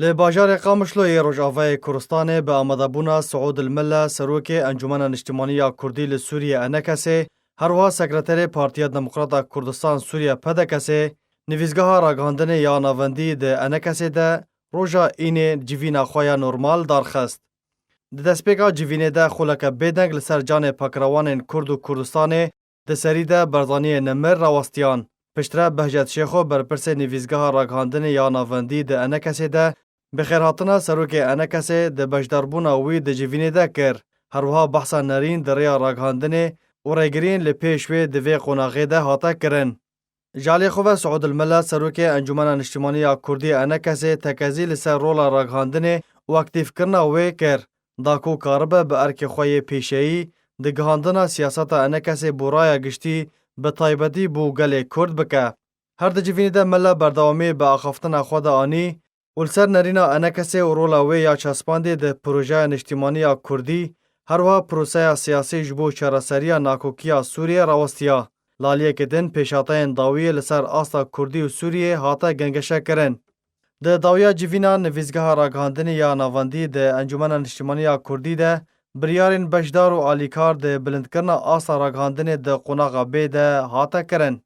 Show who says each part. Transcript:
Speaker 1: لی باجار قامشلوی روجاوای کردستان به آمدابونا سعود الملا سروک انجمن اجتماعی کردی لسوریه انکسه هروا سکرتر پارتیا دموکرات کردستان سوریه پدکسه نویزگاه راگاندن یا ناوندی ده انکسه ده روژا این جوینا خویا نورمال دارخست. ده دسپیکا جوینه ده خولک بیدنگ لسر جان پاکروان کرد و کردستان ده سری ده برزانی نمر راوستیان. پشتره بهجت شیخو برپرس نویزگاه راگاندن یا ناوندی ده انکسه ده بخیر هاتنا سروک انکسه ده بجداربونا وی ده جوینه ده کر. هروها بحثا نرین ده ریا راگاندن و ریگرین لپیشوی ده وی قناغی ده هاتا کرن. جالی خواه سعود الملا سروک انجمن اجتماعی کردی انکسه تکزی لسر رولا راگاندن و اکتیف کرنا وی کر. داکو کاربه به ارک خواه پیشهی ده گهاندنا سیاست انکسه بورای گشتی به تایبتی بو گل کرد بکه. هر ده جوینه ده ملا بردوامی به آخافتن خود آنی ولسر نرینا انکسه و رولا وی یا چسپانده ده پروژه اجتماعی کردی هرها پروسه سیاسی جبو چراسریا ناکوکیا سوریه راوستیا. لالیه که دن پیشاتین داویه لسر آستا کردی و سوریه هاتا گنگشه کرن. ده داویا جوینا نویزگاه راگاندن یا ناواندی ده انجمن اجتماعی کردی ده بریارین بشدار و آلیکار ده بلند کرنا آسا راگاندن ده قناغا بی ده هاتا کرن.